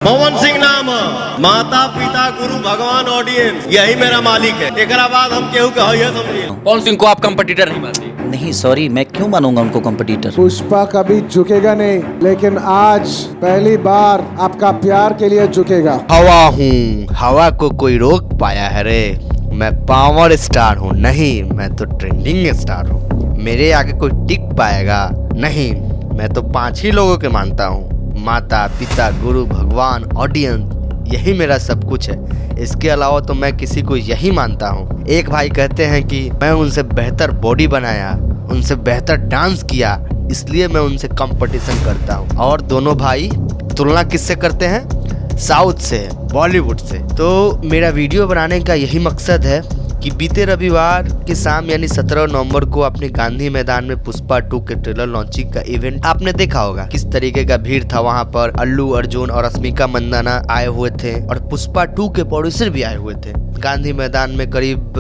मोहन सिंह नाम है, माता पिता गुरु भगवान ऑडियंस यही मेरा मालिक है। एकरा बाद हम केहू के है समझिए। पवन सिंह को आप कंपटीटर नहीं मानते? नहीं सॉरी, मैं क्यों मानूंगा उनको कंपटीटर। पुष्पा कभी झुकेगा नहीं, लेकिन आज पहली बार आपका प्यार के लिए झुकेगा। हवा हूँ, हवा को कोई रोक पाया है रे। मैं पावर स्टार हूँ नहीं, मैं तो ट्रेंडिंग स्टार हूँ। मेरे आगे कोई टिक पाएगा नहीं। मैं तो 5 ही लोगों के मानता हूँ, माता पिता गुरु भगवान ऑडियंस, यही मेरा सब कुछ है। इसके अलावा तो मैं किसी को यही मानता हूँ। एक भाई कहते हैं कि मैं उनसे बेहतर बॉडी बनाया, उनसे बेहतर डांस किया, इसलिए मैं उनसे कंपटीशन करता हूँ। और दोनों भाई तुलना किससे करते हैं? साउथ से, बॉलीवुड से। तो मेरा वीडियो बनाने का यही मकसद है कि बीते रविवार की शाम यानी 17 नवंबर को अपने गांधी मैदान में पुष्पा 2 के ट्रेलर लॉन्चिंग का इवेंट आपने देखा होगा। किस तरीके का भीड़ था वहां पर। अल्लू अर्जुन और रश्मिका मंदाना आए हुए थे और पुष्पा 2 के प्रोड्यूसर भी आए हुए थे। गांधी मैदान में करीब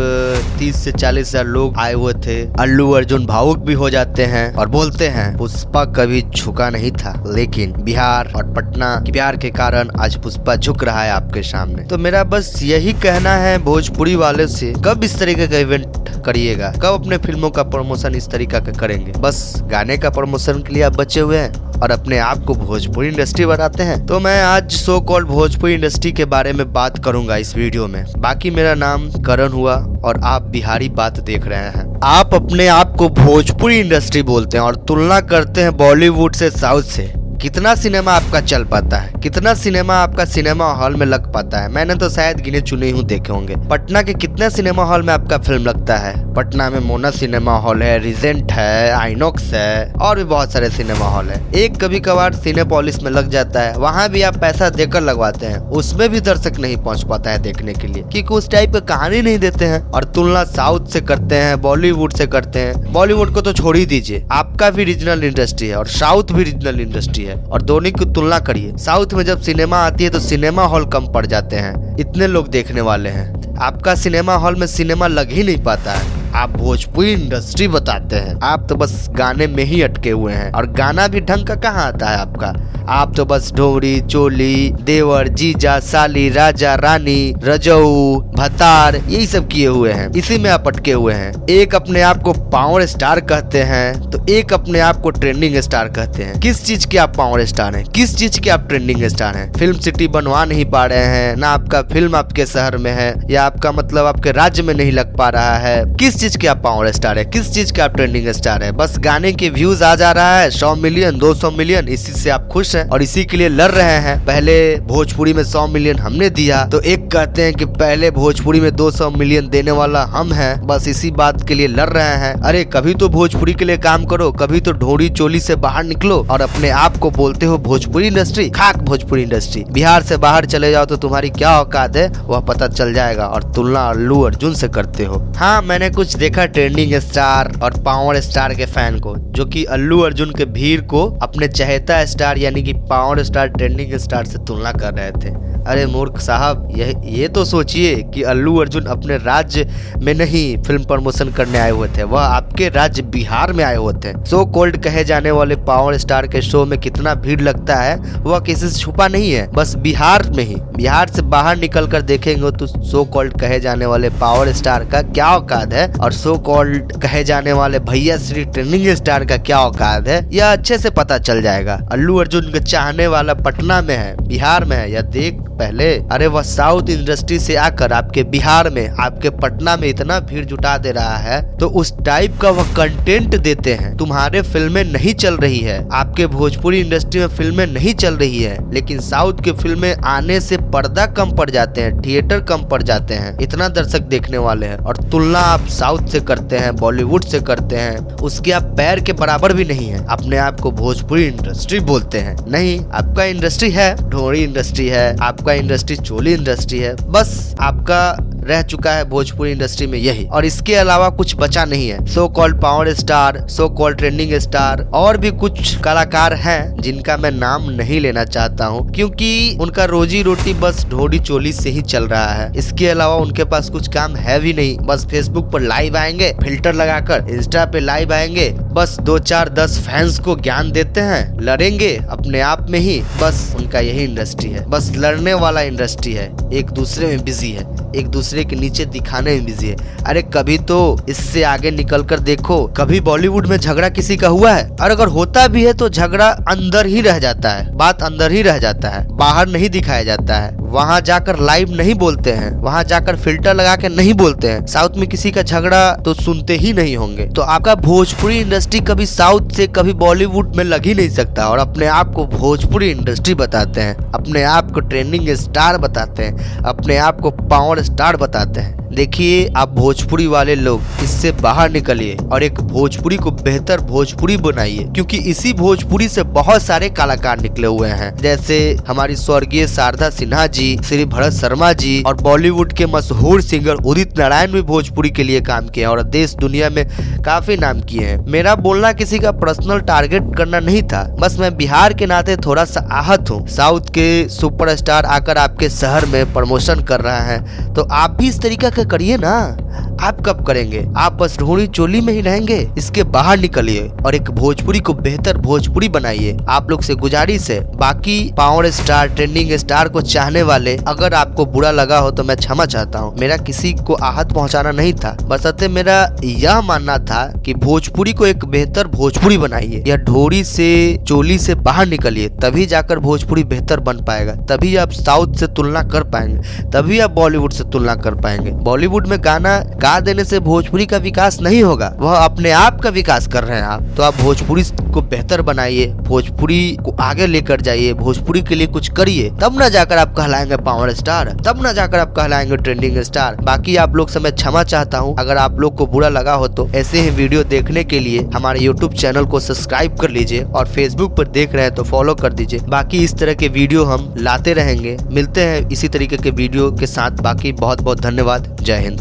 30 से 40 हजार लोग आए हुए थे। अल्लू अर्जुन भावुक भी हो जाते हैं और बोलते हैं पुष्पा कभी झुका नहीं था, लेकिन बिहार और पटना के प्यार के कारण आज पुष्पा झुक रहा है आपके सामने। तो मेरा बस यही कहना है भोजपुरी वाले से, कब इस तरीके का इवेंट करिएगा, कब अपने फिल्मों का प्रमोशन इस तरीका का करेंगे। बस गाने का प्रमोशन के लिए आप बचे हुए हैं और अपने आप को भोजपुरी इंडस्ट्री बताते हैं। तो मैं आज सो कॉल्ड भोजपुरी इंडस्ट्री के बारे में बात करूंगा इस वीडियो में। बाकी मेरा नाम करण हुआ और आप बिहारी बात देख रहे हैं। आप अपने आप को भोजपुरी इंडस्ट्री बोलते हैं और तुलना करते हैं बॉलीवुड से, साउथ से। कितना सिनेमा आपका चल पाता है, कितना सिनेमा आपका सिनेमा हॉल में लग पाता है? मैंने तो शायद गिने चुने ही देखे होंगे। पटना के कितने सिनेमा हॉल में आपका फिल्म लगता है? पटना में मोना सिनेमा हॉल है, रिजेंट है, आइनॉक्स है और भी बहुत सारे सिनेमा हॉल है। एक कभी कभार सिनेपोलिस में लग जाता है, वहाँ भी आप पैसा देकर लगवाते हैं, उसमें भी दर्शक नहीं पहुँच पाता है देखने के लिए, क्योंकि उस टाइप का कहानी नहीं देते हैं। और तुलना साउथ से करते हैं, बॉलीवुड से करते हैं। बॉलीवुड को तो छोड़ ही दीजिए, आपका भी रीजनल इंडस्ट्री है और साउथ भी रीजनल इंडस्ट्री है, और दोनों की तुलना करिए। साउथ में जब सिनेमा आती है तो सिनेमा हॉल कम पड़ जाते हैं, इतने लोग देखने वाले हैं। आपका सिनेमा हॉल में सिनेमा लग ही नहीं पाता है। आप भोजपुरी इंडस्ट्री बताते हैं, आप तो बस गाने में ही अटके हुए हैं। और गाना भी ढंग का कहाँ आता है आपका? आप तो बस ढोरी, चोली, देवर, जीजा, साली, राजा, रानी, रजऊ, भतार, यही सब किए हुए हैं। इसी में आप अटके हुए हैं। एक अपने आप को पावर स्टार कहते हैं तो एक अपने आप को ट्रेंडिंग स्टार कहते हैं। किस चीज के आप पावर स्टार हैं? किस चीज के आप ट्रेंडिंग स्टार हैं? फिल्म सिटी बनवा नहीं पा रहे हैं, ना आपका फिल्म आपके शहर में है या आपका मतलब आपके राज्य में नहीं लग पा रहा है। किस चीज के आप पावर स्टार है? किस चीज के आप ट्रेंडिंग स्टार है? बस गाने के व्यूज आ जा रहा है 100 मिलियन 200 मिलियन, इसी से आप खुश हैं और इसी के लिए लड़ रहे हैं। पहले भोजपुरी में 100 मिलियन हमने दिया तो एक कहते हैं कि पहले भोजपुरी में 200 मिलियन देने वाला हम हैं। बस इसी बात के लिए लड़ रहे हैं। अरे कभी तो भोजपुरी के लिए काम करो, कभी तो ढोरी चोली से बाहर निकलो और अपने आप को बोलते हो भोजपुरी इंडस्ट्री। खाक भोजपुरी इंडस्ट्री। बिहार से बाहर चले जाओ तो तुम्हारी क्या औकात है वह पता चल जाएगा। और तुलना अल्लू अर्जुन से करते हो। हाँ, मैंने कुछ देखा ट्रेंडिंग स्टार और पावर स्टार के फैन को, जो कि अल्लू अर्जुन के भीड़ को अपने चहेता स्टार यानी कि पावर स्टार, ट्रेंडिंग स्टार से तुलना कर रहे थे। अरे मूर्ख साहब, ये तो सोचिए कि अल्लू अर्जुन अपने राज्य में नहीं फिल्म प्रमोशन करने आए हुए थे, वह आपके राज्य बिहार में आए हुए थे। सो कॉल्ड कहे जाने वाले पावर स्टार के शो में कितना भीड़ लगता है वह किसी से छुपा नहीं है। बस बिहार में ही, बिहार से बाहर निकल कर देखेंगे तो सो कॉल्ड कहे जाने वाले पावर स्टार का क्या औकात है और सो कॉल्ड कहे जाने वाले भैया श्री ट्रेंडिंग स्टार का क्या औकात है, यह अच्छे से पता चल जाएगा। अल्लू अर्जुन के चाहने वाला पटना में है, बिहार में है, या देख पहले। अरे वह साउथ इंडस्ट्री से आकर आपके बिहार में, आपके पटना में इतना भीड़ जुटा दे रहा है तो उस टाइप का वह कंटेंट देते हैं। तुम्हारे फिल्में नहीं चल रही है, आपके भोजपुरी इंडस्ट्री में फिल्में नहीं चल रही है, लेकिन साउथ की फिल्में आने से पर्दा कम पड़ जाते हैं, थिएटर कम पड़ जाते हैं, इतना दर्शक देखने वाले हैं। और तुलना आप साउथ से करते हैं, बॉलीवुड से करते हैं, उसके आप पैर के बराबर भी नहीं है। अपने आप को भोजपुरी इंडस्ट्री बोलते हैं। नहीं, आपका इंडस्ट्री है ढोरी इंडस्ट्री है, आपका इंडस्ट्री चोली इंडस्ट्री है। बस आपका रह चुका है भोजपुरी इंडस्ट्री में यही, और इसके अलावा कुछ बचा नहीं है। So called power star, so called trending star और भी कुछ कलाकार हैं जिनका मैं नाम नहीं लेना चाहता हूँ, क्योंकि उनका रोजी रोटी बस ढोडी चोली से ही चल रहा है। इसके अलावा उनके पास कुछ काम है भी नहीं। बस फेसबुक पर लाइव आएंगे फिल्टर लगाकर, इंस्टा पे लाइव आएंगे, बस 2 4 10 फैंस को ज्ञान देते हैं, लड़ेंगे अपने आप में ही। बस उनका यही इंडस्ट्री है, बस लड़ने वाला इंडस्ट्री है, एक दूसरे में बिजी है, एक दूसरे के नीचे दिखाने में बिजी है। अरे कभी तो इससे आगे निकल कर देखो, कभी बॉलीवुड में झगड़ा किसी का हुआ है? और अगर होता भी है तो झगड़ा अंदर ही रह जाता है, बात अंदर ही रह जाता है, बाहर नहीं दिखाया जाता है। वहाँ जाकर लाइव नहीं बोलते हैं, वहाँ जाकर फिल्टर लगा के नहीं बोलते हैं। साउथ में किसी का झगड़ा तो सुनते ही नहीं होंगे। तो आपका भोजपुरी इंडस्ट्री कभी साउथ से कभी बॉलीवुड में लग ही नहीं सकता, और अपने आप को भोजपुरी इंडस्ट्री बताते हैं, अपने आप को ट्रेंडिंग स्टार बताते हैं, अपने आप को पावर स्टार बताते हैं। देखिए आप भोजपुरी वाले लोग इससे बाहर निकलिए और एक भोजपुरी को बेहतर भोजपुरी बनाइए, क्योंकि इसी भोजपुरी से बहुत सारे कलाकार निकले हुए हैं, जैसे हमारी स्वर्गीय शारदा सिन्हा जी, श्री भरत शर्मा जी, और बॉलीवुड के मशहूर सिंगर उदित नारायण भी भोजपुरी के लिए काम किए और देश दुनिया में काफी नाम किए हैं। मेरा बोलना किसी का पर्सनल टारगेट करना नहीं था, बस मैं बिहार के नाते थोड़ा सा आहत हूँ। साउथ के सुपरस्टार आकर आपके शहर में प्रमोशन कर रहा है, तो आप भी इस तरीका करिए ना। आप कब करेंगे? आप बस ढोड़ी चोली में ही रहेंगे। इसके बाहर निकलिए और एक भोजपुरी को बेहतर भोजपुरी बनाइए। आप लोग से गुजारिश है, बाकी पावर स्टार ट्रेंडिंग स्टार को चाहने वाले, अगर आपको बुरा लगा हो तो मैं क्षमा चाहता हूँ। मेरा किसी को आहत पहुँचाना नहीं था, बशर्ते मेरा यह मानना था कि भोजपुरी को एक बेहतर भोजपुरी बनाइए। या ढोड़ी से चोली से बाहर निकलिए, तभी जाकर भोजपुरी बेहतर बन पाएगा, तभी आप साउथ से तुलना कर पाएंगे, तभी आप बॉलीवुड से तुलना कर पाएंगे। बॉलीवुड में गाना गा देने से भोजपुरी का विकास नहीं होगा, वह अपने आप का विकास कर रहे हैं आप। तो आप भोजपुरी को बेहतर बनाइए, भोजपुरी को आगे लेकर जाइए, भोजपुरी के लिए कुछ करिए, तब ना जाकर आप कहलाएंगे पावर स्टार, तब ना जाकर आप कहलाएंगे ट्रेंडिंग स्टार। बाकी आप लोग से मैं क्षमा चाहता हूँ, अगर आप लोग को बुरा लगा हो तो ऐसे ही वीडियो देखने के लिए हमारे यूट्यूब चैनल को सब्सक्राइब कर लीजिए, और फेसबुक पर देख रहे हैं तो फॉलो कर दीजिए। बाकी इस तरह के वीडियो हम लाते रहेंगे, मिलते हैं इसी तरीके के वीडियो के साथ। बाकी बहुत बहुत धन्यवाद, जय हिंद।